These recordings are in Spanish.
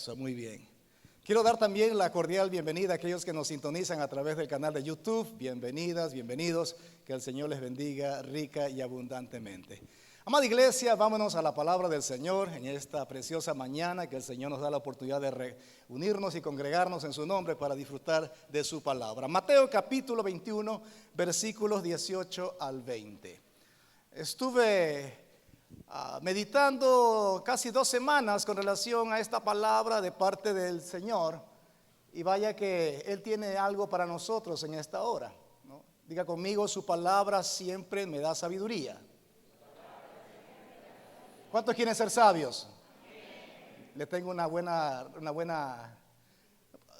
Eso, muy bien. Quiero dar también la cordial bienvenida a aquellos que nos sintonizan a través del canal de YouTube. Bienvenidas, bienvenidos. Que el Señor les bendiga rica y abundantemente. Amada iglesia, vámonos a la palabra del Señor en esta preciosa mañana que el Señor nos da la oportunidad de reunirnos y congregarnos en su nombre para disfrutar de su palabra. Mateo capítulo 21, versículos 18 al 20. Estuve meditando casi 2 semanas con relación a esta palabra de parte del Señor, y vaya que Él tiene algo para nosotros en esta hora, ¿no? Diga conmigo: su palabra siempre me da sabiduría. ¿Cuántos quieren ser sabios? Le tengo una buena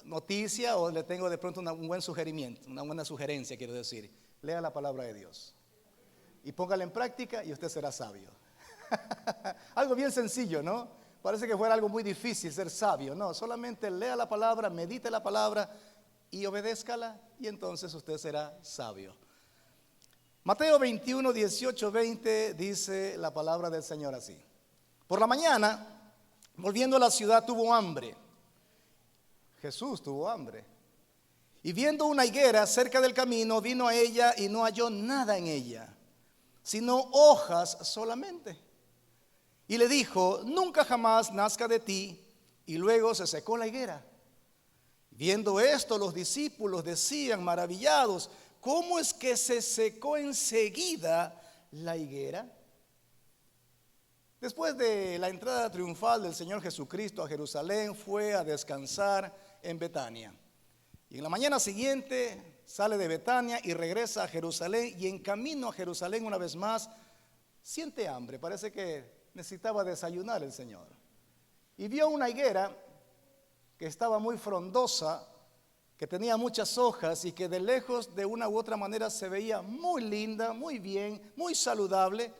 noticia, o le tengo de pronto un buen sugerimiento, una buena sugerencia, quiero decir. Lea la palabra de Dios y póngala en práctica y usted será sabio. Algo bien sencillo, ¿no? Parece que fuera algo muy difícil ser sabio. No, solamente lea la palabra, medite la palabra y obedézcala, y entonces usted será sabio. Mateo 21, 18, 20 dice la palabra del Señor así: por la mañana, volviendo a la ciudad, tuvo hambre. Jesús tuvo hambre. Y viendo una higuera cerca del camino, vino a ella y no halló nada en ella, sino hojas solamente. Y le dijo: nunca jamás nazca de ti. Y luego se secó la higuera. Viendo esto, los discípulos decían maravillados: ¿cómo es que se secó enseguida la higuera? Después de la entrada triunfal del Señor Jesucristo a Jerusalén, fue a descansar en Betania. Y en la mañana siguiente sale de Betania y regresa a Jerusalén, y en camino a Jerusalén una vez más siente hambre. Parece que necesitaba desayunar el Señor. Y vio una higuera que estaba muy frondosa, que tenía muchas hojas y que de lejos de una u otra manera se veía muy linda, muy bien, muy saludable.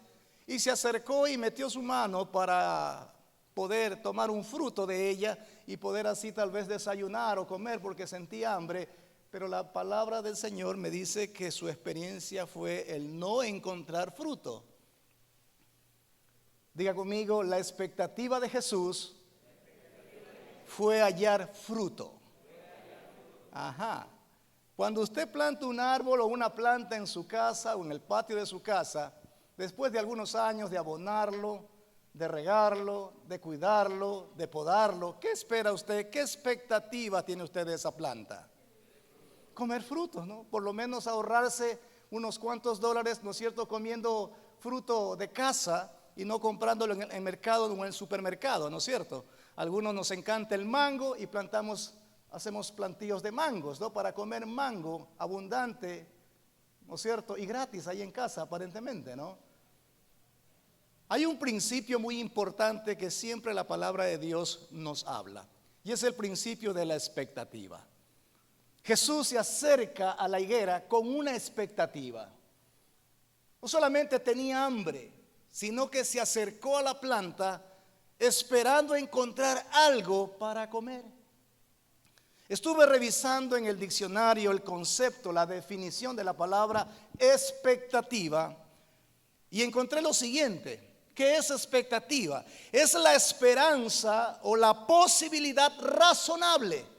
Y se acercó y metió su mano para poder tomar un fruto de ella y poder así tal vez desayunar o comer, porque sentía hambre. Pero la palabra del Señor me dice que su experiencia fue el no encontrar fruto. Diga conmigo: la expectativa de Jesús fue hallar fruto. Ajá. Cuando usted planta un árbol o una planta en su casa o en el patio de su casa, después de algunos años de abonarlo, de regarlo, de cuidarlo, de podarlo, ¿qué espera usted? ¿Qué expectativa tiene usted de esa planta? Comer frutos, ¿no? Por lo menos ahorrarse unos cuantos dólares, ¿no es cierto?, comiendo fruto de casa y no comprándolo en el mercado o en el supermercado, ¿no es cierto? Algunos nos encanta el mango y hacemos plantillos de mangos, ¿no?, para comer mango abundante, ¿no es cierto?, y gratis ahí en casa aparentemente, ¿no? Hay un principio muy importante que siempre la palabra de Dios nos habla, y es el principio de la expectativa. Jesús se acerca a la higuera con una expectativa. No solamente tenía hambre, sino que se acercó a la planta esperando encontrar algo para comer. Estuve revisando en el diccionario el concepto, la definición de la palabra expectativa, y encontré lo siguiente. ¿Qué es expectativa? Es la esperanza o la posibilidad razonable.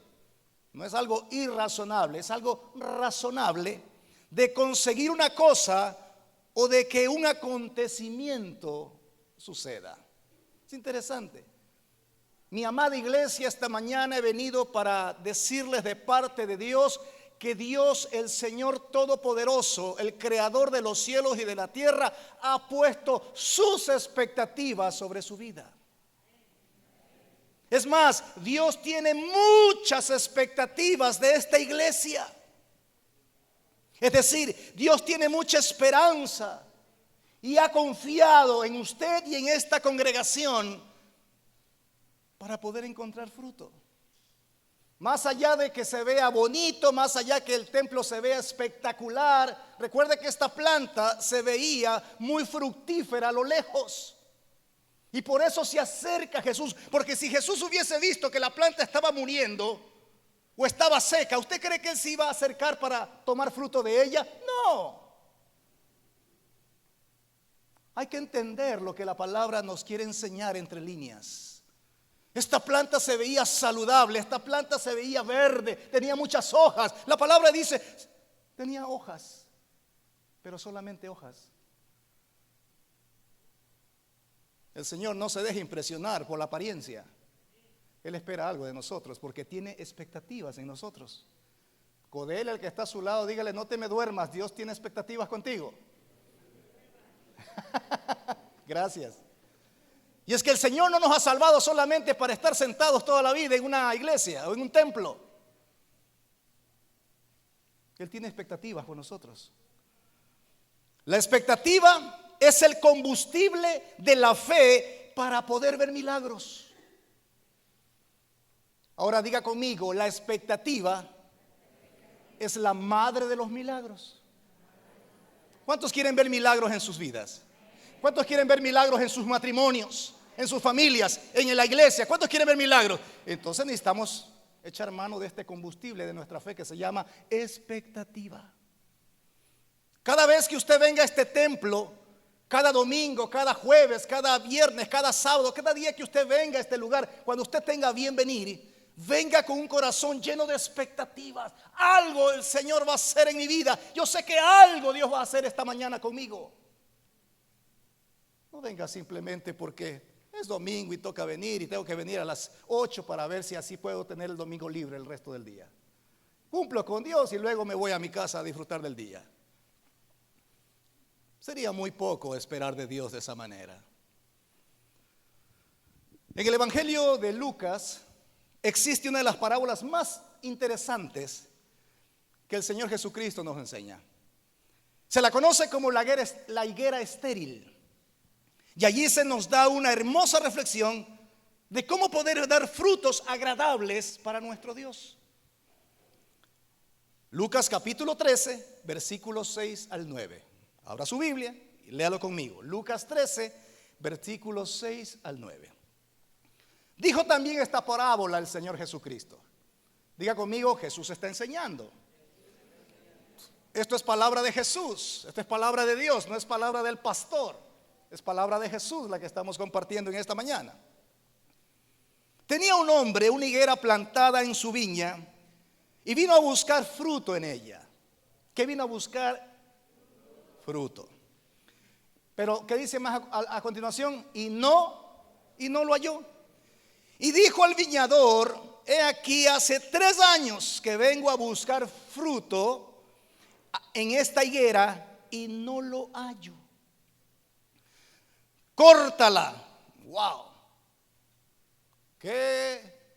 No es algo irrazonable, es algo razonable de conseguir una cosa o de que un acontecimiento suceda. Es interesante. Mi amada iglesia, esta mañana he venido para decirles de parte de Dios que Dios, el Señor Todopoderoso, el Creador de los cielos y de la tierra, ha puesto sus expectativas sobre su vida. Es más, Dios tiene muchas expectativas de esta iglesia. Es decir, Dios tiene mucha esperanza y ha confiado en usted y en esta congregación para poder encontrar fruto. Más allá de que se vea bonito, más allá que el templo se vea espectacular, recuerde que esta planta se veía muy fructífera a lo lejos. Y por eso se acerca a Jesús, porque si Jesús hubiese visto que la planta estaba muriendo o estaba seca, ¿usted cree que Él se iba a acercar para tomar fruto de ella? No. Hay que entender lo que la palabra nos quiere enseñar entre líneas. Esta planta se veía saludable, esta planta se veía verde, tenía muchas hojas. La palabra dice, tenía hojas, pero solamente hojas. El Señor no se deja impresionar por la apariencia. Él espera algo de nosotros porque tiene expectativas en nosotros. Codele al que está a su lado, dígale, no te me duermas, Dios tiene expectativas contigo. Gracias. Y es que el Señor no nos ha salvado solamente para estar sentados toda la vida en una iglesia o en un templo. Él tiene expectativas con nosotros. La expectativa es el combustible de la fe para poder ver milagros. Ahora diga conmigo, la expectativa es la madre de los milagros. ¿Cuántos quieren ver milagros en sus vidas? ¿Cuántos quieren ver milagros en sus matrimonios, en sus familias, en la iglesia? ¿Cuántos quieren ver milagros? Entonces necesitamos echar mano de este combustible de nuestra fe que se llama expectativa. Cada vez que usted venga a este templo, cada domingo, cada jueves, cada viernes, cada sábado, cada día que usted venga a este lugar, cuando usted tenga bien venir, venga con un corazón lleno de expectativas. Algo el Señor va a hacer en mi vida. Yo sé que algo Dios va a hacer esta mañana conmigo. No venga simplemente porque es domingo y toca venir y tengo que venir a las 8 para ver si así puedo tener el domingo libre el resto del día. Cumplo con Dios y luego me voy a mi casa a disfrutar del día. Sería muy poco esperar de Dios de esa manera. En el Evangelio de Lucas existe una de las parábolas más interesantes que el Señor Jesucristo nos enseña. Se la conoce como la higuera estéril. Y allí se nos da una hermosa reflexión de cómo poder dar frutos agradables para nuestro Dios. Lucas capítulo 13, versículos 6 al 9. Abra su Biblia y léalo conmigo. Lucas 13, versículos 6 al 9. Dijo también esta parábola el Señor Jesucristo. Diga conmigo, Jesús está enseñando. Esto es palabra de Jesús, esto es palabra de Dios, no es palabra del pastor. Es palabra de Jesús la que estamos compartiendo en esta mañana. Tenía un hombre una higuera plantada en su viña y vino a buscar fruto en ella. ¿Qué vino a buscar? Fruto. Pero ¿qué dice más a continuación? Y no lo halló. Y dijo al viñador: he aquí hace 3 años que vengo a buscar fruto en esta higuera y no lo hallo. Córtala. Wow. Qué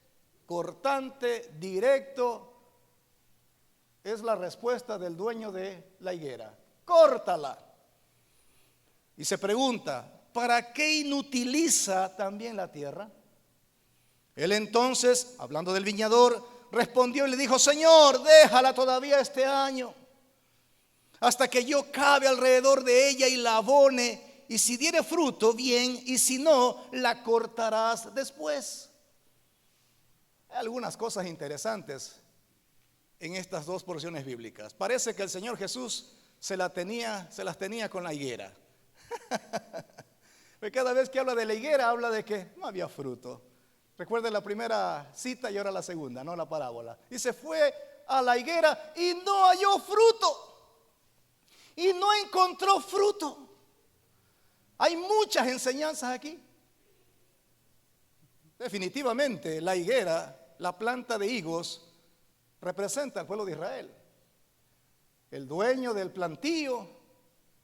cortante, directo es la respuesta del dueño de la higuera. Córtala. Y se pregunta, ¿para qué inutiliza también la tierra? Él entonces, hablando del viñador, respondió y le dijo: Señor, déjala todavía este año, hasta que yo cabe alrededor de ella y la abone. Y si diere fruto, bien, y si no, la cortarás después. Hay algunas cosas interesantes en estas dos porciones bíblicas. Parece que el Señor Jesús se las tenía con la higuera. Cada vez que habla de la higuera, habla de que no había fruto. Recuerden la primera cita y ahora la segunda, no la parábola. Y se fue a la higuera y no halló fruto. Y no encontró fruto. Hay muchas enseñanzas aquí. Definitivamente la higuera, la planta de higos, representa al pueblo de Israel. El dueño del plantío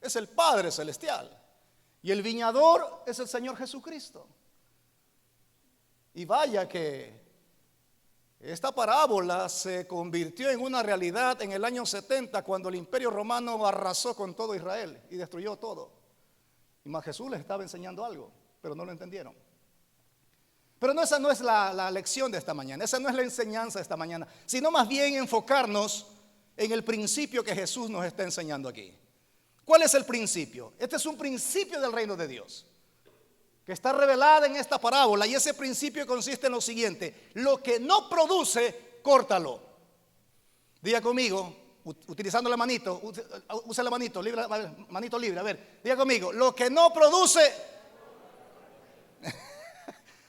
es el Padre Celestial y el viñador es el Señor Jesucristo. Y vaya que esta parábola se convirtió en una realidad en el año 70, cuando el Imperio Romano arrasó con todo Israel y destruyó todo. Y más Jesús les estaba enseñando algo, pero no lo entendieron. Pero no, esa no es la lección de esta mañana, esa no es la enseñanza de esta mañana, sino más bien enfocarnos en el principio que Jesús nos está enseñando aquí. ¿Cuál es el principio? Este es un principio del reino de Dios que está revelado en esta parábola, y ese principio consiste en lo siguiente: lo que no produce, córtalo. Diga conmigo, utilizando la manito, usa la manito libre, a ver, diga conmigo: lo que no produce.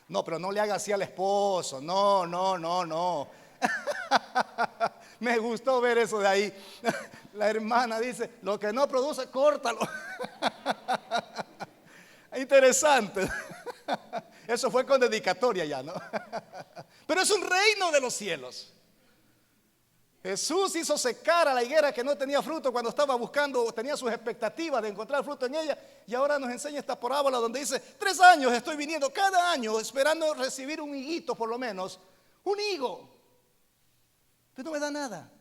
No, pero no le haga así al esposo. No, no, no, no. Me gustó ver eso de ahí. La hermana dice, lo que no produce, córtalo. Interesante. Eso fue con dedicatoria ya, ¿no? Pero es un reino de los cielos. Jesús hizo secar a la higuera que no tenía fruto cuando estaba buscando, tenía sus expectativas de encontrar fruto en ella. Y ahora nos enseña esta parábola donde dice, 3 años estoy viniendo cada año esperando recibir un higuito por lo menos, un higo. Pero no me da nada.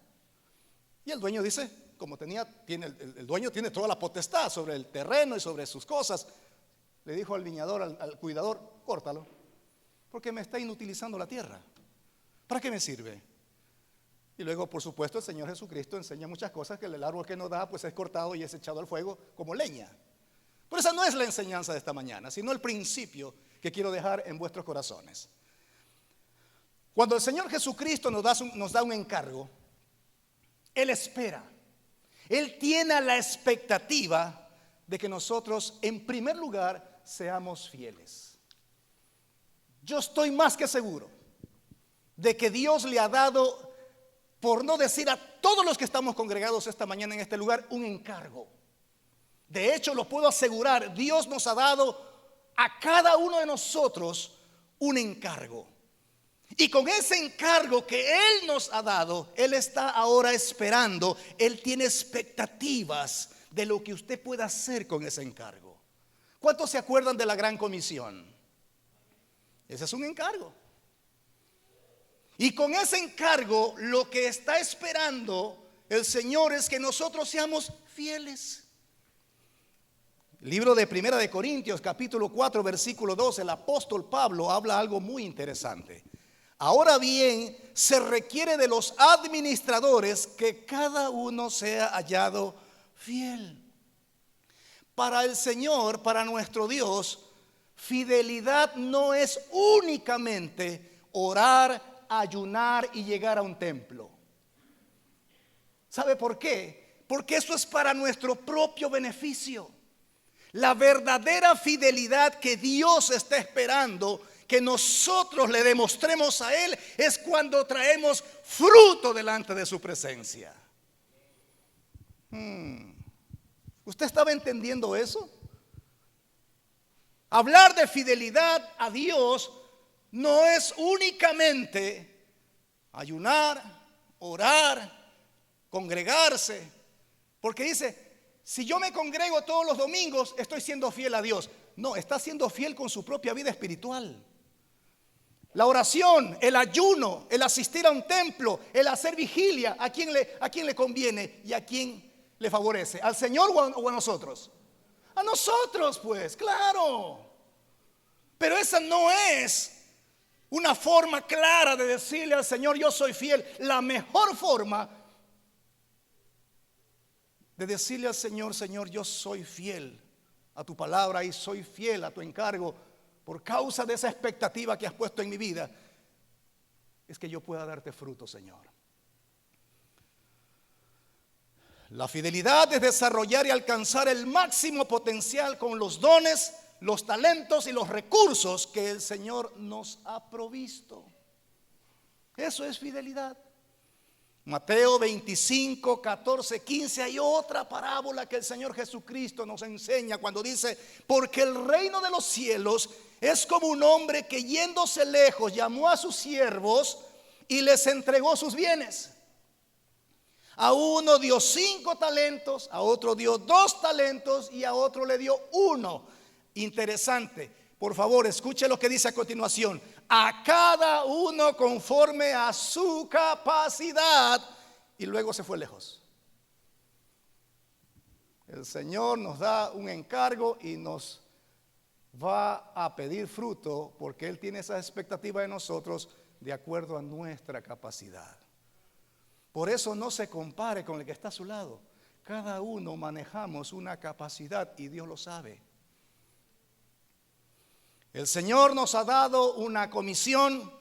Y el dueño dice, como el dueño tiene toda la potestad sobre el terreno y sobre sus cosas, le dijo al viñador, al cuidador, córtalo, porque me está inutilizando la tierra. ¿Para qué me sirve? Y luego, por supuesto, el Señor Jesucristo enseña muchas cosas, que el árbol que no da, pues es cortado y es echado al fuego como leña. Pero esa no es la enseñanza de esta mañana, sino el principio que quiero dejar en vuestros corazones. Cuando el Señor Jesucristo nos da un encargo, Él espera, Él tiene la expectativa de que nosotros, en primer lugar, seamos fieles. Yo estoy más que seguro de que Dios le ha dado, por no decir a todos los que estamos congregados esta mañana en este lugar, un encargo. De hecho, lo puedo asegurar, Dios nos ha dado a cada uno de nosotros un encargo. Y con ese encargo que Él nos ha dado, Él está ahora esperando, Él tiene expectativas de lo que usted pueda hacer con ese encargo. ¿Cuántos se acuerdan de la Gran Comisión? Ese es un encargo. Y con ese encargo lo que está esperando el Señor es que nosotros seamos fieles. El libro de Primera de Corintios, capítulo 4, versículo 2, el apóstol Pablo habla algo muy interesante. Ahora bien, se requiere de los administradores que cada uno sea hallado fiel. Para el Señor, para nuestro Dios, fidelidad no es únicamente orar, ayunar y llegar a un templo. ¿Sabe por qué? Porque eso es para nuestro propio beneficio. La verdadera fidelidad que Dios está esperando que nosotros le demostremos a Él es cuando traemos fruto delante de su presencia. ¿Usted estaba entendiendo eso? Hablar de fidelidad a Dios no es únicamente ayunar, orar, congregarse, porque dice, si yo me congrego todos los domingos, estoy siendo fiel a Dios. No, está siendo fiel con su propia vida espiritual. La oración, el ayuno, el asistir a un templo, el hacer vigilia, ¿a quién le conviene y a quién le favorece? ¿Al Señor o a nosotros? A nosotros, pues, claro. Pero esa no es una forma clara de decirle al Señor, yo soy fiel. La mejor forma de decirle al Señor, Señor, yo soy fiel a tu palabra y soy fiel a tu encargo por causa de esa expectativa que has puesto en mi vida, es que yo pueda darte fruto, Señor. La fidelidad es desarrollar y alcanzar el máximo potencial con los dones, los talentos y los recursos que el Señor nos ha provisto. Eso es fidelidad. Mateo 25, 14, 15, hay otra parábola que el Señor Jesucristo nos enseña cuando dice, porque el reino de los cielos es como un hombre que yéndose lejos llamó a sus siervos y les entregó sus bienes. A uno dio 5 talentos, a otro dio 2 talentos y a otro le dio 1. Interesante. Por favor, escuche lo que dice a continuación. A cada uno conforme a su capacidad. Y luego se fue lejos. El Señor nos da un encargo y nos va a pedir fruto porque Él tiene esa expectativa de nosotros de acuerdo a nuestra capacidad. Por eso no se compare con el que está a su lado. Cada uno manejamos una capacidad y Dios lo sabe. El Señor nos ha dado una comisión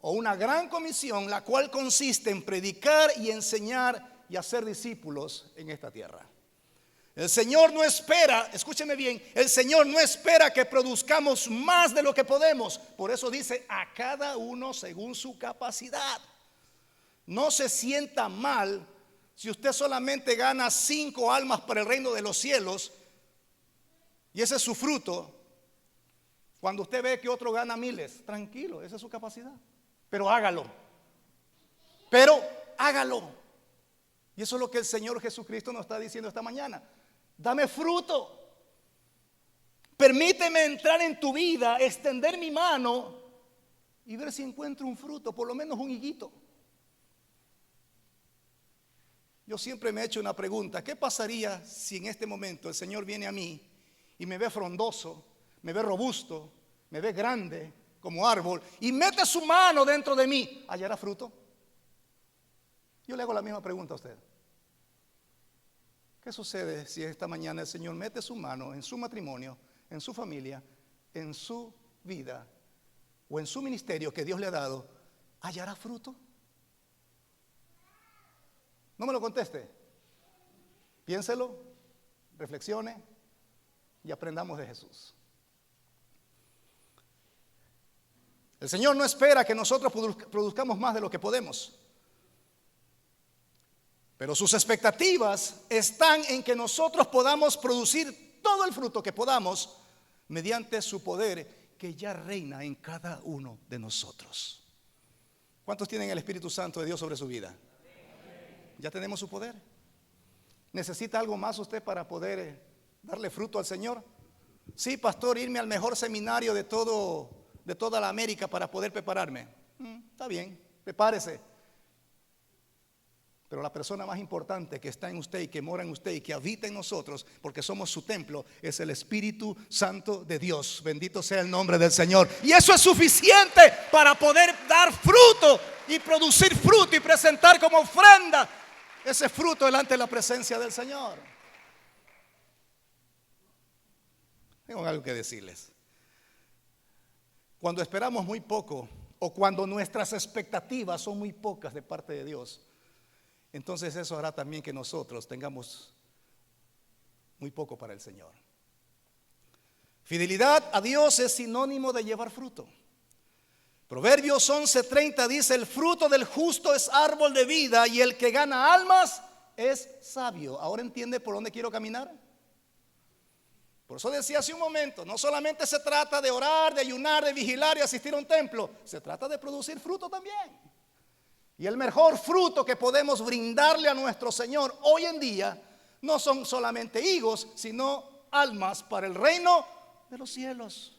o una gran comisión, la cual consiste en predicar y enseñar y hacer discípulos en esta tierra. El Señor no espera, escúcheme bien, el Señor no espera que produzcamos más de lo que podemos. Por eso dice, a cada uno según su capacidad. No se sienta mal si usted solamente gana 5 almas para el reino de los cielos y ese es su fruto. Cuando usted ve que otro gana miles, tranquilo, esa es su capacidad. Pero hágalo. Y eso es lo que el Señor Jesucristo nos está diciendo esta mañana. Dame fruto. Permíteme entrar en tu vida, extender mi mano y ver si encuentro un fruto, por lo menos un higuito. Yo siempre me he hecho una pregunta: ¿qué pasaría si en este momento el Señor viene a mí y me ve frondoso, me ve robusto, me ve grande como árbol y mete su mano dentro de mí? ¿Hallará fruto? Yo le hago la misma pregunta a usted. ¿Qué sucede si esta mañana el Señor mete su mano en su matrimonio, en su familia, en su vida o en su ministerio que Dios le ha dado? ¿Hallará fruto? No me lo conteste. Piénselo, reflexione y aprendamos de Jesús. El Señor no espera que nosotros produzcamos más de lo que podemos. Pero sus expectativas están en que nosotros podamos producir todo el fruto que podamos mediante su poder que ya reina en cada uno de nosotros. ¿Cuántos tienen el Espíritu Santo de Dios sobre su vida? ¿Ya tenemos su poder? ¿Necesita algo más usted para poder darle fruto al Señor? Sí, pastor, irme al mejor seminario de toda la América para poder prepararme. Está bien, prepárese. Pero la persona más importante que está en usted y que mora en usted y que habita en nosotros, porque somos su templo, es el Espíritu Santo de Dios. Bendito sea el nombre del Señor. Y eso es suficiente para poder dar fruto y producir fruto y presentar como ofrenda ese fruto delante de la presencia del Señor. Tengo algo que decirles. Cuando esperamos muy poco o cuando nuestras expectativas son muy pocas de parte de Dios, entonces eso hará también que nosotros tengamos muy poco para el Señor. Fidelidad a Dios es sinónimo de llevar fruto. Proverbios 11:30 dice: el fruto del justo es árbol de vida y el que gana almas es sabio. ¿Ahora entiende por dónde quiero caminar? Por eso decía hace un momento, no solamente se trata de orar, de ayunar, de vigilar y asistir a un templo, se trata de producir fruto también. Y el mejor fruto que podemos brindarle a nuestro Señor hoy en día no son solamente higos, sino almas para el reino de los cielos.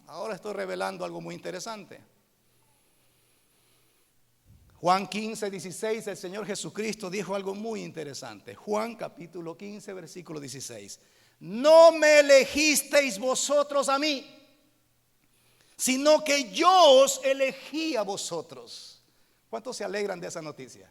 Ahora estoy revelando algo muy interesante. Juan 15:16, el Señor Jesucristo dijo algo muy interesante. Juan capítulo 15, versículo 16. No me elegisteis vosotros a mí, sino que yo os elegí a vosotros. ¿Cuántos se alegran de esa noticia?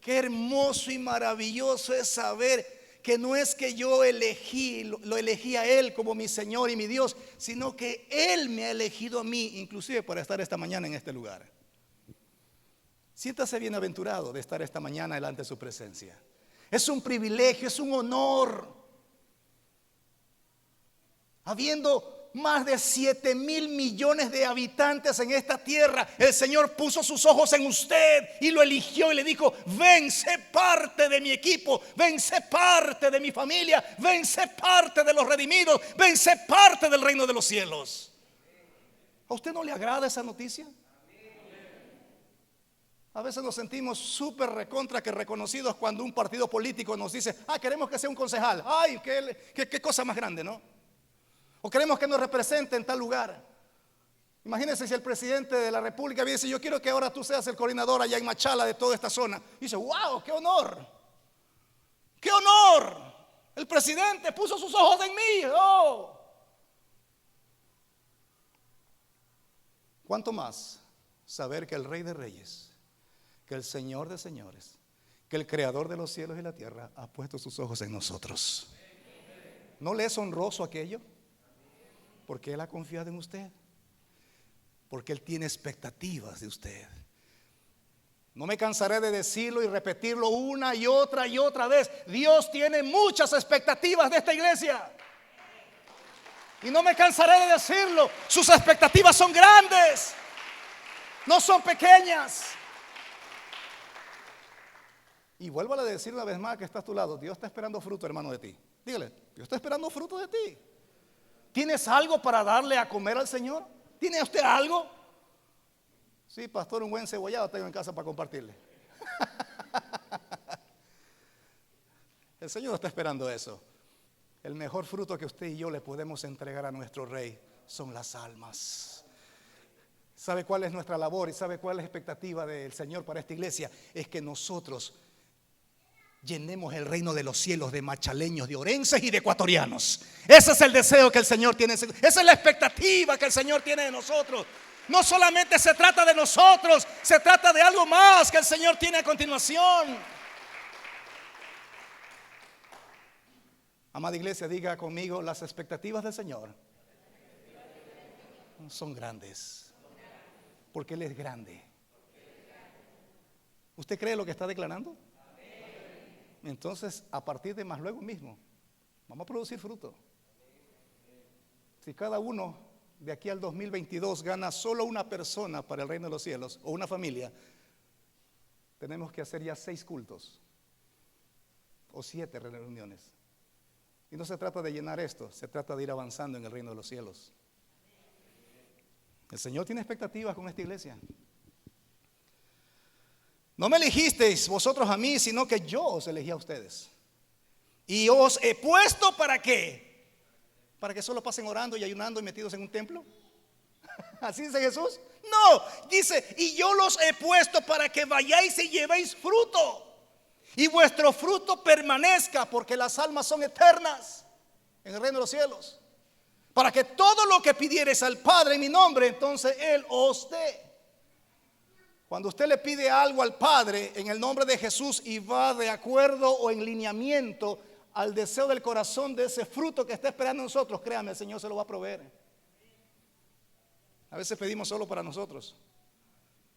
Qué hermoso y maravilloso es saber que no es que yo lo elegí a Él como mi Señor y mi Dios, sino que Él me ha elegido a mí, inclusive para estar esta mañana en este lugar. Siéntase bienaventurado de estar esta mañana delante de su presencia. Es un privilegio, es un honor. Habiendo más de 7,000 millones de habitantes en esta tierra, el Señor puso sus ojos en usted y lo eligió y le dijo: ven, sé parte de mi equipo, ven, sé parte de mi familia, ven, sé parte de los redimidos, ven, sé parte del reino de los cielos. ¿A usted no le agrada esa noticia? A veces nos sentimos súper recontra que reconocidos cuando un partido político nos dice: queremos que sea un concejal. Ay, qué cosa más grande, ¿no? O queremos que nos represente en tal lugar. Imagínense si el presidente de la República viene y dice: yo quiero que ahora tú seas el coordinador allá en Machala de toda esta zona. Y dice: wow, qué honor. Qué honor. El presidente puso sus ojos en mí. Oh. ¿Cuánto más saber que el Rey de Reyes, que el Señor de Señores, que el Creador de los cielos y la tierra ha puesto sus ojos en nosotros? ¿No le es honroso aquello? Porque Él ha confiado en usted, porque Él tiene expectativas de usted. No me cansaré de decirlo y repetirlo una y otra vez. Dios tiene muchas expectativas de esta iglesia. Y no me cansaré de decirlo. Sus expectativas son grandes, no son pequeñas. Y vuelvo a decir una vez más que está a tu lado. Dios está esperando fruto, hermano, de ti. Dígale, Dios está esperando fruto de ti. ¿Tienes algo para darle a comer al Señor? ¿Tiene usted algo? Sí, pastor, un buen cebollado tengo en casa para compartirle. El Señor está esperando eso. El mejor fruto que usted y yo le podemos entregar a nuestro Rey son las almas. ¿Sabe cuál es nuestra labor y sabe cuál es la expectativa del Señor para esta iglesia? Es que nosotros llenemos el reino de los cielos de machaleños, de orenses y de ecuatorianos. Ese es el deseo que el Señor tiene. Esa es la expectativa que el Señor tiene de nosotros. No solamente se trata de nosotros, se trata de algo más que el Señor tiene a continuación. Amada iglesia, diga conmigo, las expectativas del Señor son grandes, porque Él es grande. ¿Usted cree lo que está declarando? Entonces, a partir de más luego mismo, vamos a producir fruto. Si cada uno de aquí al 2022 gana solo una persona para el reino de los cielos o una familia, tenemos que hacer ya 6 cultos o 7 reuniones. Y no se trata de llenar esto, se trata de ir avanzando en el reino de los cielos. El Señor tiene expectativas con esta iglesia. No me elegisteis vosotros a mí, sino que yo os elegí a ustedes. Y os he puesto ¿para qué? ¿Para que solo pasen orando y ayunando y metidos en un templo? ¿Así dice Jesús? No, dice, y yo los he puesto para que vayáis y llevéis fruto. Y vuestro fruto permanezca, porque las almas son eternas en el reino de los cielos. Para que todo lo que pidiereis al Padre en mi nombre, entonces Él os dé. Cuando usted le pide algo al Padre en el nombre de Jesús y va de acuerdo o en lineamiento al deseo del corazón de ese fruto que está esperando nosotros, créame, el Señor se lo va a proveer. A veces pedimos solo para nosotros,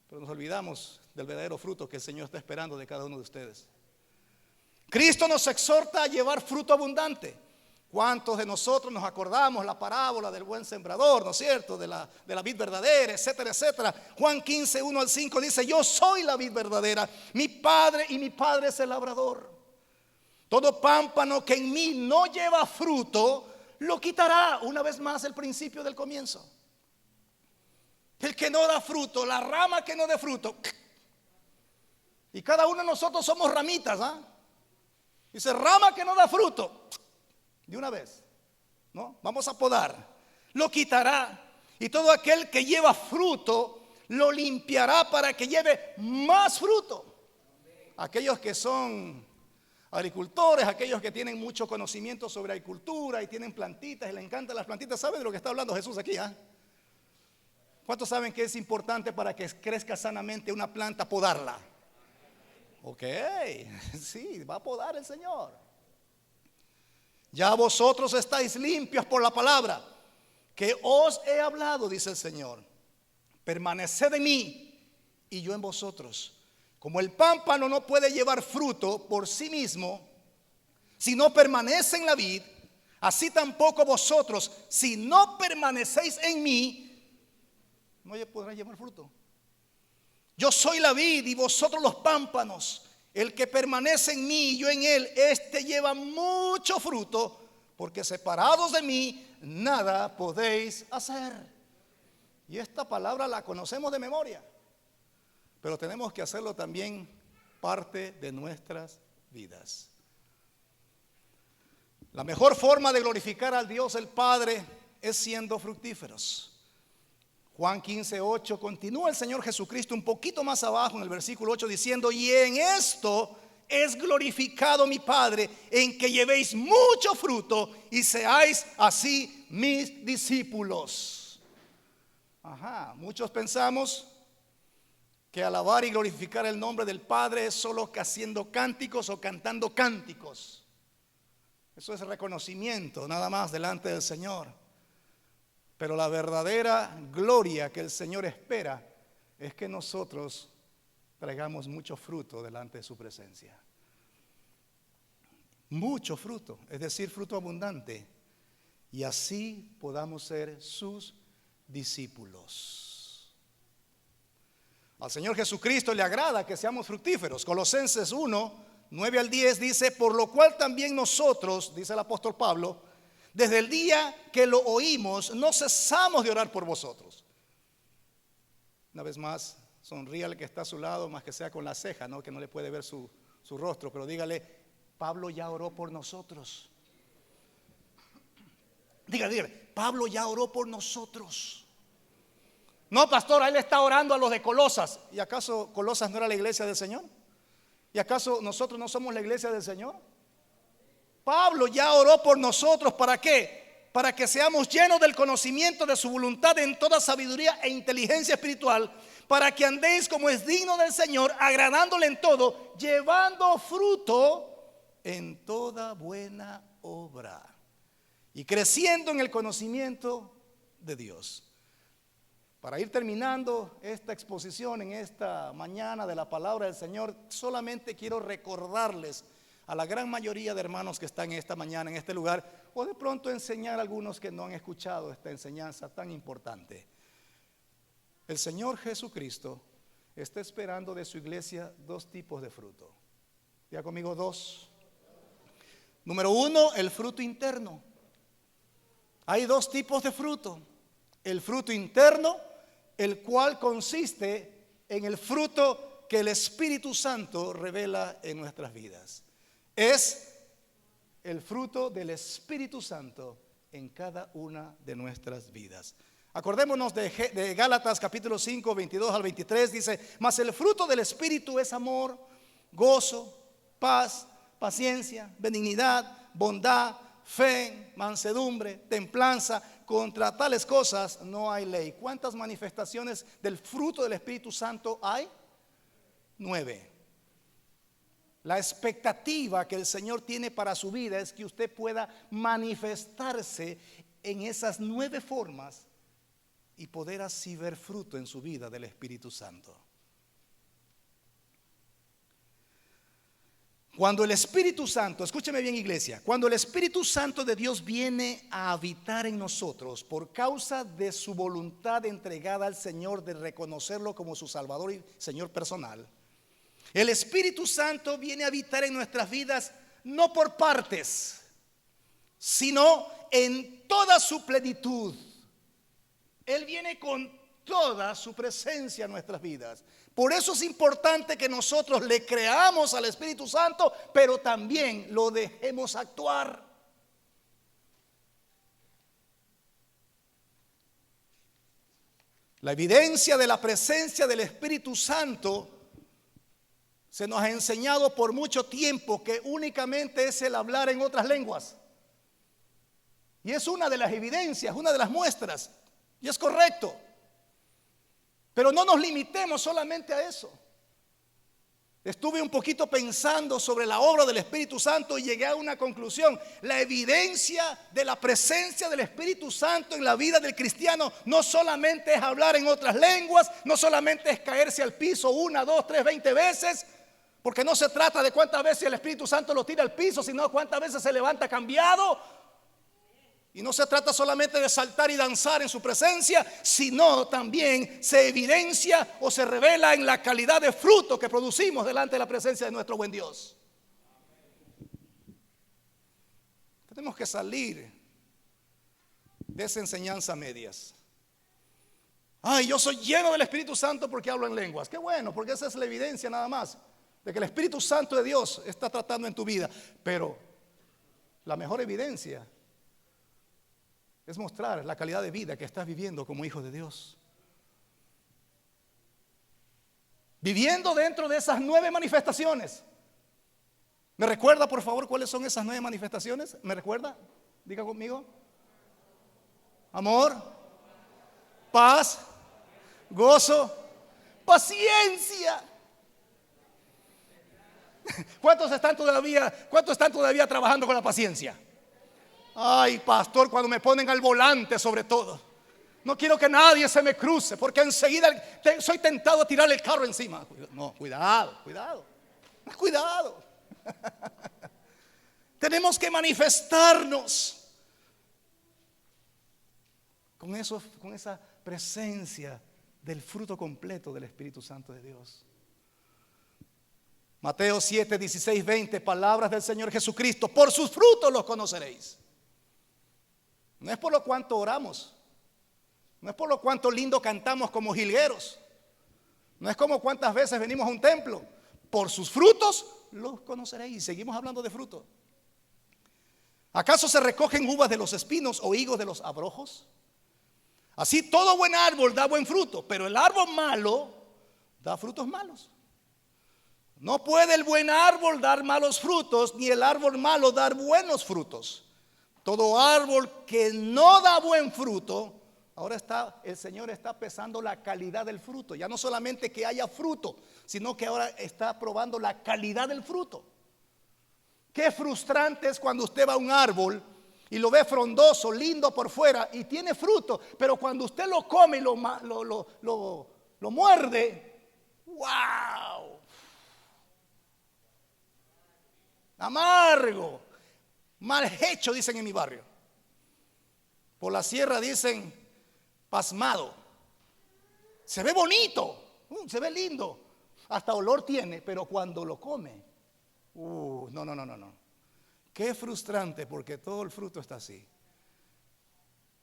pero nos olvidamos del verdadero fruto que el Señor está esperando de cada uno de ustedes. Cristo nos exhorta a llevar fruto abundante. ¿Cuántos de nosotros nos acordamos la parábola del buen sembrador, no es cierto? De la vid verdadera, etcétera, etcétera. Juan 15, 1 al 5 dice: yo soy la vid verdadera, mi padre es el labrador. Todo pámpano que en mí no lleva fruto, lo quitará. Una vez más el principio del comienzo. El que no da fruto, la rama que no dé fruto. Y cada uno de nosotros somos ramitas, ¿ah? Dice, rama que no da fruto, de una vez, ¿no? Vamos a podar, lo quitará. Y todo aquel que lleva fruto, lo limpiará para que lleve más fruto. Aquellos que son agricultores, aquellos que tienen mucho conocimiento sobre agricultura y tienen plantitas y les encantan las plantitas, ¿saben de lo que está hablando Jesús aquí? ¿Cuántos saben que es importante para que crezca sanamente una planta podarla? Ok, sí, va a podar el Señor. Ya vosotros estáis limpios por la palabra que os he hablado, dice el Señor. Permaneced en mí y yo en vosotros. Como el pámpano no puede llevar fruto por sí mismo si no permanece en la vid, así tampoco vosotros, si no permanecéis en mí, no podrán llevar fruto. Yo soy la vid y vosotros los pámpanos. El que permanece en mí y yo en él, este lleva mucho fruto, porque separados de mí nada podéis hacer. Y esta palabra la conocemos de memoria, pero tenemos que hacerlo también parte de nuestras vidas. La mejor forma de glorificar al Dios el Padre es siendo fructíferos. Juan 15, 8, continúa el Señor Jesucristo un poquito más abajo en el versículo 8 diciendo: y en esto es glorificado mi Padre, en que llevéis mucho fruto y seáis así mis discípulos. Ajá, muchos pensamos que alabar y glorificar el nombre del Padre es solo haciendo cánticos o cantando cánticos. Eso es reconocimiento nada más delante del Señor. Pero la verdadera gloria que el Señor espera es que nosotros traigamos mucho fruto delante de su presencia. Mucho fruto, es decir, fruto abundante. Y así podamos ser sus discípulos. Al Señor Jesucristo le agrada que seamos fructíferos. Colosenses 1, 9 al 10 dice: por lo cual también nosotros, dice el apóstol Pablo, desde el día que lo oímos, no cesamos de orar por vosotros. Una vez más, sonríe al que está a su lado, más que sea con la ceja, ¿no? Que no le puede ver su rostro, pero dígale: Pablo ya oró por nosotros. Dígale, Pablo ya oró por nosotros. No, pastor, él está orando a los de Colosas. ¿Y acaso Colosas no era la iglesia del Señor? ¿Y acaso nosotros no somos la iglesia del Señor? Pablo ya oró por nosotros. ¿Para qué? Para que seamos llenos del conocimiento de su voluntad en toda sabiduría e inteligencia espiritual, para que andéis como es digno del Señor, agradándole en todo, llevando fruto en toda buena obra y creciendo en el conocimiento de Dios. Para ir terminando esta exposición en esta mañana de la palabra del Señor, solamente quiero recordarles a la gran mayoría de hermanos que están esta mañana en este lugar, o de pronto enseñar a algunos que no han escuchado esta enseñanza tan importante. El Señor Jesucristo está esperando de su iglesia dos tipos de fruto. Diga conmigo: dos. Número uno, el fruto interno. Hay dos tipos de fruto. El fruto interno, el cual consiste en el fruto que el Espíritu Santo revela en nuestras vidas. Es el fruto del Espíritu Santo en cada una de nuestras vidas. Acordémonos de Gálatas capítulo 5, 22 al 23. Dice: mas el fruto del Espíritu es amor, gozo, paz, paciencia, benignidad, bondad, fe, mansedumbre, templanza. Contra tales cosas no hay ley. ¿Cuántas manifestaciones del fruto del Espíritu Santo hay? 9. La expectativa que el Señor tiene para su vida es que usted pueda manifestarse en esas 9 formas y poder así ver fruto en su vida del Espíritu Santo. Cuando el Espíritu Santo, escúcheme bien, iglesia, cuando el Espíritu Santo de Dios viene a habitar en nosotros por causa de su voluntad entregada al Señor de reconocerlo como su Salvador y Señor personal, el Espíritu Santo viene a habitar en nuestras vidas no por partes, sino en toda su plenitud. Él viene con toda su presencia en nuestras vidas. Por eso es importante que nosotros le creamos al Espíritu Santo, pero también lo dejemos actuar. La evidencia de la presencia del Espíritu Santo se nos ha enseñado por mucho tiempo que únicamente es el hablar en otras lenguas. Y es una de las evidencias, una de las muestras. Y es correcto. Pero no nos limitemos solamente a eso. Estuve un poquito pensando sobre la obra del Espíritu Santo y llegué a una conclusión. La evidencia de la presencia del Espíritu Santo en la vida del cristiano no solamente es hablar en otras lenguas, no solamente es caerse al piso 1, 2, 3, 20 veces, porque no se trata de cuántas veces el Espíritu Santo lo tira al piso, sino cuántas veces se levanta cambiado. Y no se trata solamente de saltar y danzar en su presencia, sino también se evidencia o se revela en la calidad de fruto que producimos delante de la presencia de nuestro buen Dios. Tenemos que salir de esa enseñanza a medias. Ay, yo soy lleno del Espíritu Santo porque hablo en lenguas. Qué bueno, porque esa es la evidencia nada más de que el Espíritu Santo de Dios está tratando en tu vida. Pero la mejor evidencia es mostrar la calidad de vida que estás viviendo como hijo de Dios. Viviendo dentro de esas 9 manifestaciones. ¿Me recuerda, por favor, cuáles son esas 9 manifestaciones? ¿Me recuerda? Diga conmigo. Amor, paz, gozo, paciencia. ¿Cuántos están todavía trabajando con la paciencia? Ay, pastor, cuando me ponen al volante sobre todo. No quiero que nadie se me cruce, porque enseguida soy tentado a tirarle el carro encima. No, cuidado, cuidado, cuidado. Tenemos que manifestarnos con esa presencia del fruto completo del Espíritu Santo de Dios. Mateo 7, 16, 20, palabras del Señor Jesucristo: por sus frutos los conoceréis. No es por lo cuanto oramos, no es por lo cuanto lindo cantamos como jilgueros, no es como cuántas veces venimos a un templo. Por sus frutos los conoceréis. Y seguimos hablando de fruto. ¿Acaso se recogen uvas de los espinos o higos de los abrojos? Así todo buen árbol da buen fruto, pero el árbol malo da frutos malos. No puede el buen árbol dar malos frutos, ni el árbol malo dar buenos frutos. Todo árbol que no da buen fruto, ahora el Señor está pesando la calidad del fruto. Ya no solamente que haya fruto, sino que ahora está probando la calidad del fruto. Qué frustrante es cuando usted va a un árbol y lo ve frondoso, lindo por fuera y tiene fruto, pero cuando usted lo come y lo muerde, ¡wow! Amargo, mal hecho, dicen en mi barrio. Por la sierra dicen pasmado. Se ve bonito, se ve lindo, hasta olor tiene, pero cuando lo come, no. Qué frustrante, porque todo el fruto está así.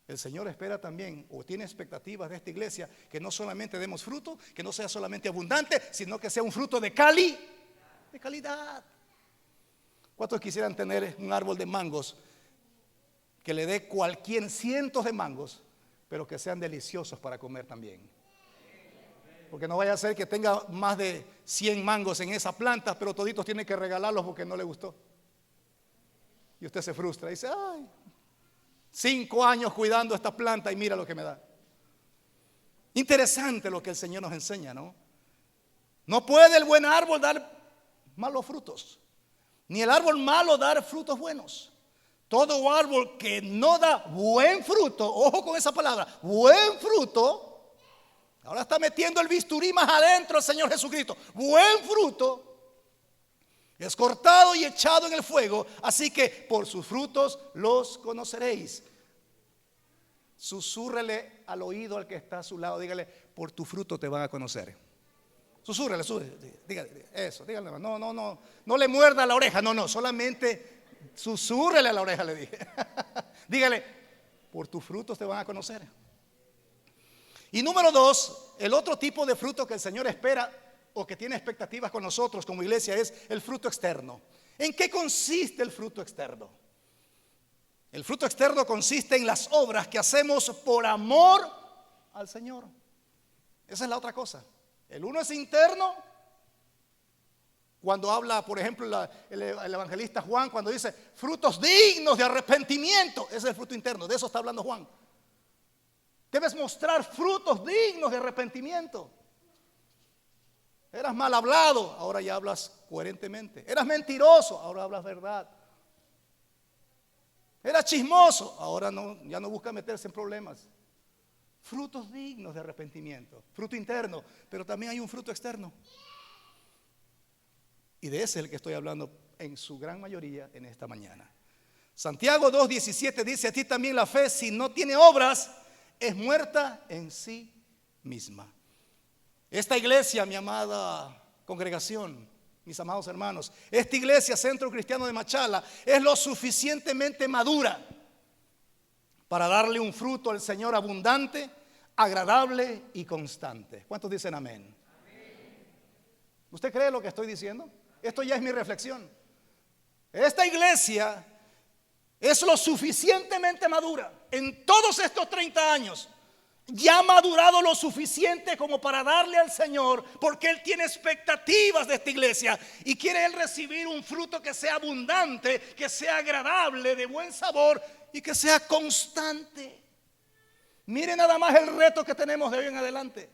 El Señor espera también, o tiene expectativas de esta iglesia, que no solamente demos fruto, que no sea solamente abundante, sino que sea un fruto de calidad. ¿Cuántos quisieran tener un árbol de mangos que le dé cientos de mangos, pero que sean deliciosos para comer también? Porque no vaya a ser que tenga más de 100 mangos en esa planta, pero toditos tiene que regalarlos porque no le gustó. Y usted se frustra y dice: ay, 5 años cuidando esta planta y mira lo que me da. Interesante lo que el Señor nos enseña, ¿no? No puede el buen árbol dar malos frutos, ni el árbol malo dar frutos buenos. Todo árbol que no da buen fruto, ojo con esa palabra, buen fruto, ahora está metiendo el bisturí más adentro el Señor Jesucristo. Buen fruto es cortado y echado en el fuego. Así que por sus frutos los conoceréis. Susúrrele al oído al que está a su lado, dígale: por tu fruto te van a conocer. Susúrrele, dígale eso, dígale. No le muerda la oreja, no, solamente susúrrele a la oreja, le dije. Dígale: por tus frutos te van a conocer. Y número 2, el otro tipo de fruto que el Señor espera o que tiene expectativas con nosotros como iglesia es el fruto externo. ¿En qué consiste el fruto externo? El fruto externo consiste en las obras que hacemos por amor al Señor. Esa es la otra cosa. El uno es interno. Cuando habla, por ejemplo, el evangelista Juan, cuando dice frutos dignos de arrepentimiento, ese es el fruto interno, de eso está hablando Juan. Debes mostrar frutos dignos de arrepentimiento. Eras mal hablado, ahora ya hablas coherentemente. Eras mentiroso, ahora hablas verdad. Eras chismoso, ahora ya no busca meterse en problemas. Frutos dignos de arrepentimiento, fruto interno, pero también hay un fruto externo. Y de ese es el que estoy hablando en su gran mayoría en esta mañana. Santiago 2:17 dice: a ti también la fe, si no tiene obras, es muerta en sí misma. Esta iglesia, mi amada congregación, mis amados hermanos, esta iglesia, Centro Cristiano de Machala, es lo suficientemente madura para darle un fruto al Señor abundante, agradable y constante. ¿Cuántos dicen amén? ¿Usted cree lo que estoy diciendo? Esto ya es mi reflexión. Esta iglesia es lo suficientemente madura en todos estos 30 años. Ya ha madurado lo suficiente como para darle al Señor, porque Él tiene expectativas de esta iglesia y quiere Él recibir un fruto que sea abundante, que sea agradable, de buen sabor y que sea constante. Mire nada más el reto que tenemos de hoy en adelante.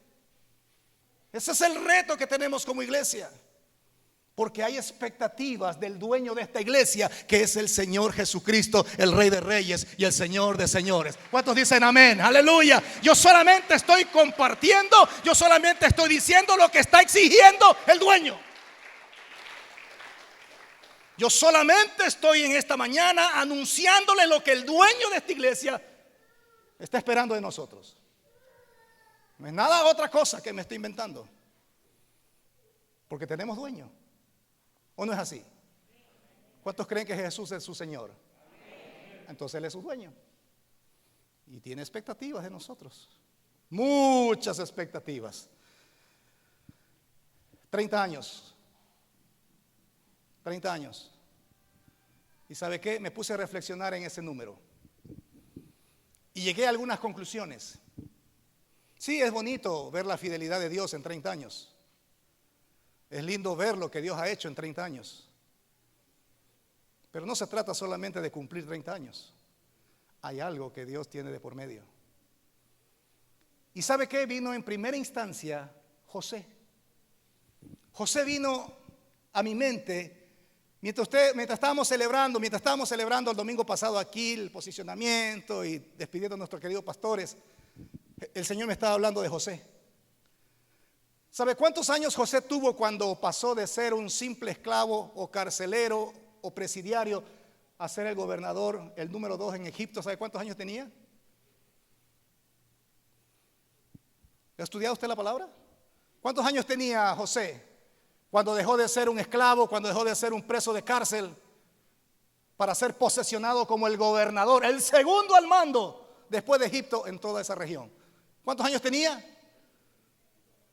Ese es el reto que tenemos como iglesia. Porque hay expectativas del dueño de esta iglesia, que es el Señor Jesucristo, el Rey de Reyes y el Señor de Señores. ¿Cuántos dicen amén? Aleluya. Yo solamente estoy compartiendo, yo solamente estoy diciendo lo que está exigiendo el dueño. Yo solamente estoy en esta mañana anunciándole lo que el dueño de esta iglesia está esperando de nosotros. No es nada otra cosa que me estoy inventando. Porque tenemos dueño. ¿O no es así? ¿Cuántos creen que Jesús es su Señor? Entonces Él es su dueño. Y tiene expectativas de nosotros. Muchas expectativas. 30 años. 30 años. ¿Y sabe qué? Me puse a reflexionar en ese número. Y llegué a algunas conclusiones. Sí, es bonito ver la fidelidad de Dios en 30 años. Es lindo ver lo que Dios ha hecho en 30 años. Pero no se trata solamente de cumplir 30 años. Hay algo que Dios tiene de por medio. ¿Y sabe qué? Vino en primera instancia José. José vino a mi mente mientras estábamos celebrando el domingo pasado aquí el posicionamiento y despidiendo a nuestros queridos pastores. El Señor me estaba hablando de José. ¿Sabe cuántos años José tuvo cuando pasó de ser un simple esclavo o carcelero o presidiario a ser el gobernador, el número 2 en Egipto? ¿Sabe cuántos años tenía? ¿Ha estudiado usted la palabra? ¿Cuántos años tenía José cuando dejó de ser un esclavo, cuando dejó de ser un preso de cárcel para ser posesionado como el gobernador, el segundo al mando después de Egipto en toda esa región? ¿Cuántos años tenía?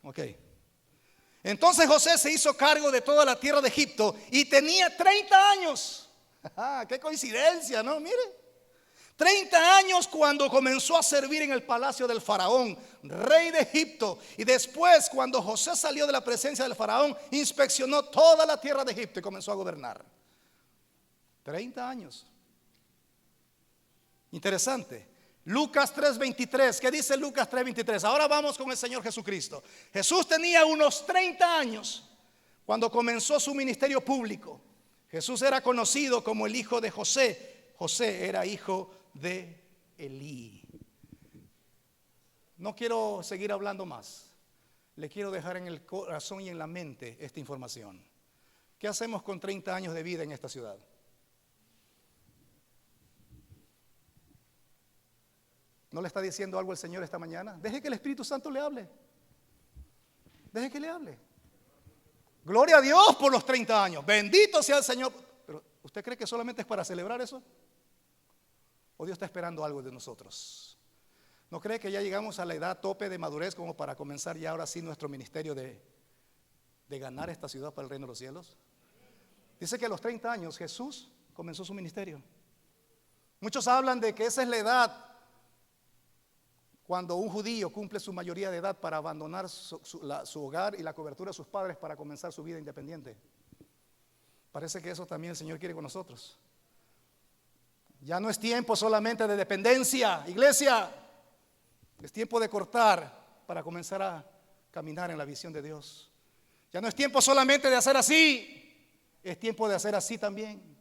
Ok. Entonces José se hizo cargo de toda la tierra de Egipto y tenía 30 años. ¡Qué coincidencia!, ¿no? Mire, 30 años cuando comenzó a servir en el palacio del faraón, rey de Egipto. Y después, cuando José salió de la presencia del faraón, inspeccionó toda la tierra de Egipto y comenzó a gobernar. 30 años. Interesante. Lucas 3:23. ¿Qué dice Lucas 3:23? Ahora vamos con el Señor Jesucristo. Jesús tenía unos 30 años cuando comenzó su ministerio público. Jesús era conocido como el hijo de José. José era hijo de Elí. No quiero seguir hablando más. Le quiero dejar en el corazón y en la mente esta información. ¿Qué hacemos con 30 años de vida en esta ciudad? ¿No le está diciendo algo el Señor esta mañana? Deje que el Espíritu Santo le hable. Deje que le hable. Gloria a Dios por los 30 años. Bendito sea el Señor. Pero ¿usted cree que solamente es para celebrar eso? ¿O Dios está esperando algo de nosotros? ¿No cree que ya llegamos a la edad tope de madurez como para comenzar ya ahora sí nuestro ministerio de ganar esta ciudad para el reino de los cielos? Dice que a los 30 años Jesús comenzó su ministerio. Muchos hablan de que esa es la edad cuando un judío cumple su mayoría de edad para abandonar su hogar y la cobertura de sus padres para comenzar su vida independiente. Parece que eso también el Señor quiere con nosotros. Ya no es tiempo solamente de dependencia, iglesia. Es tiempo de cortar para comenzar a caminar en la visión de Dios. Ya no es tiempo solamente de hacer así, es tiempo de hacer así también.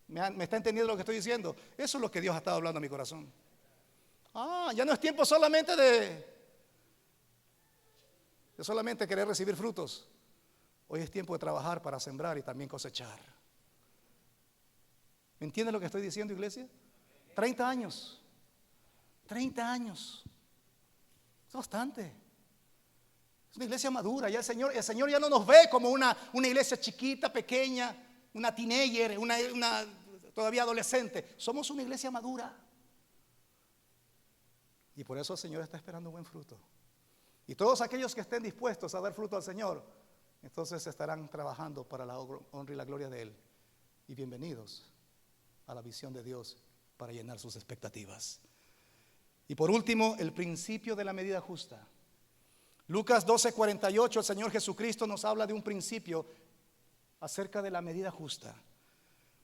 ¿Me está entendiendo lo que estoy diciendo? Eso es lo que Dios ha estado hablando a mi corazón. Ya no es tiempo solamente de solamente querer recibir frutos. Hoy es tiempo de trabajar para sembrar y también cosechar. ¿Me entiende lo que estoy diciendo, iglesia? 30 años. 30 años. Es bastante. Es una iglesia madura. Ya el Señor ya no nos ve como una iglesia chiquita, pequeña, una teenager, una todavía adolescente. Somos una iglesia madura. Y por eso el Señor está esperando buen fruto. Y todos aquellos que estén dispuestos a dar fruto al Señor, entonces estarán trabajando para la honra y la gloria de Él. Y bienvenidos a la visión de Dios para llenar sus expectativas. Y por último, el principio de la medida justa. Lucas 12:48, el Señor Jesucristo nos habla de un principio acerca de la medida justa.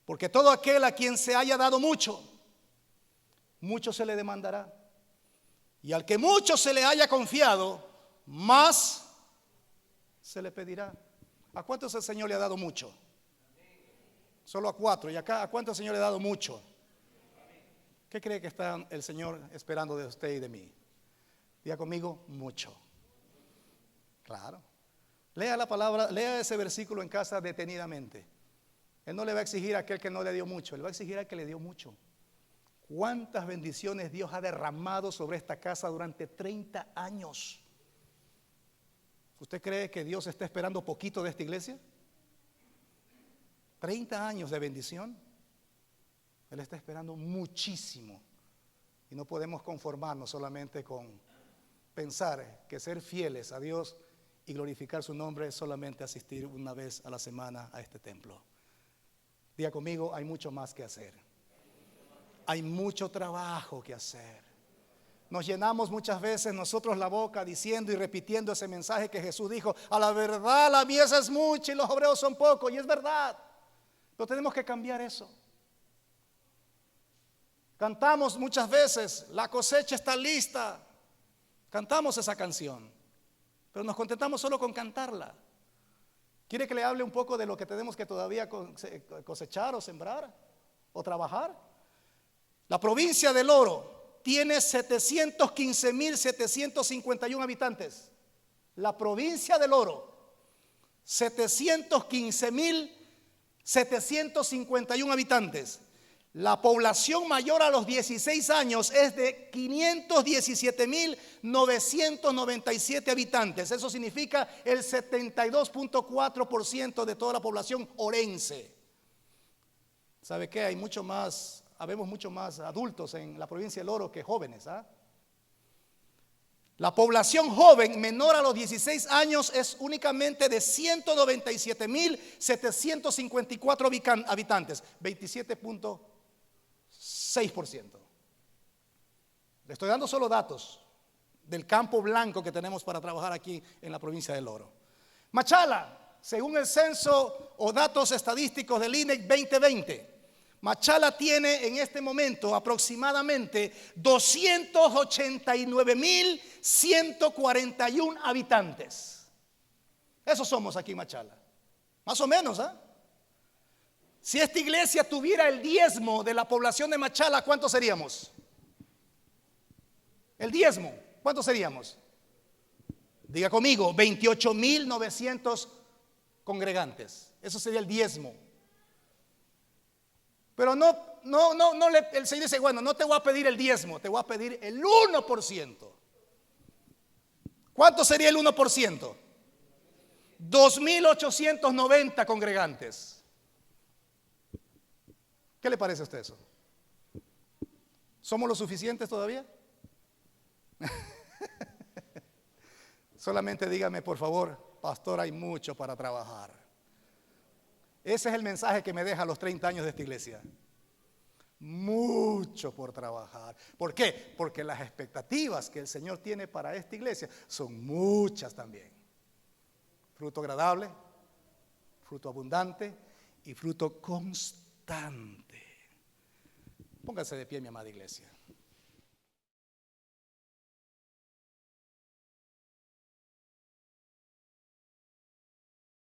Porque todo aquel a quien se haya dado mucho, mucho se le demandará. Y al que mucho se le haya confiado, más se le pedirá. ¿A cuántos el Señor le ha dado mucho? Solo a 4. ¿Y acá a cuántos el Señor le ha dado mucho? ¿Qué cree que está el Señor esperando de usted y de mí? Diga conmigo, mucho. Claro. Lea la palabra, lea ese versículo en casa detenidamente. Él no le va a exigir a aquel que no le dio mucho, él va a exigir al que le dio mucho. ¿Cuántas bendiciones Dios ha derramado sobre esta casa durante 30 años? ¿Usted cree que Dios está esperando poquito de esta iglesia? 30 años de bendición. Él está esperando muchísimo. Y no podemos conformarnos solamente con pensar que ser fieles a Dios y glorificar su nombre es solamente asistir una vez a la semana a este templo. Diga conmigo, hay mucho más que hacer. Hay mucho trabajo que hacer. Nos llenamos muchas veces nosotros la boca diciendo y repitiendo ese mensaje que Jesús dijo: a la verdad la mies es mucha y los obreros son pocos. Y es verdad, pero tenemos que cambiar eso. Cantamos muchas veces: la cosecha está lista. Cantamos esa canción, pero nos contentamos solo con cantarla. ¿Quiere que le hable un poco de lo que tenemos que todavía cosechar o sembrar o trabajar? La provincia del Oro tiene 715.751 habitantes. La provincia del Oro, 715.751 habitantes. La población mayor a los 16 años es de 517.997 habitantes. Eso significa el 72.4% de toda la población orense. ¿Sabe qué? Habemos mucho más adultos en la provincia del Oro que jóvenes. La población joven menor a los 16 años es únicamente de 197.754 habitantes, 27.6%. Le estoy dando solo datos del campo blanco que tenemos para trabajar aquí en la provincia del Oro. Machala, según el censo o datos estadísticos del INEC 2020, Machala tiene en este momento aproximadamente 289.141 habitantes. Esos somos aquí en Machala. Más o menos, Si esta iglesia tuviera el diezmo de la población de Machala, ¿cuántos seríamos? El diezmo, ¿cuántos seríamos? Diga conmigo, 28.900 congregantes. Eso sería el diezmo. Pero el Señor dice: bueno, no te voy a pedir el diezmo, te voy a pedir el 1%. ¿Cuánto sería el 1%? 2.890 congregantes. ¿Qué le parece a usted eso? ¿Somos lo suficientes todavía? Solamente dígame, por favor: pastor, hay mucho para trabajar. Ese es el mensaje que me deja a los 30 años de esta iglesia. Mucho por trabajar. ¿Por qué? Porque las expectativas que el Señor tiene para esta iglesia son muchas también. Fruto agradable, fruto abundante y fruto constante. Póngase de pie, mi amada iglesia.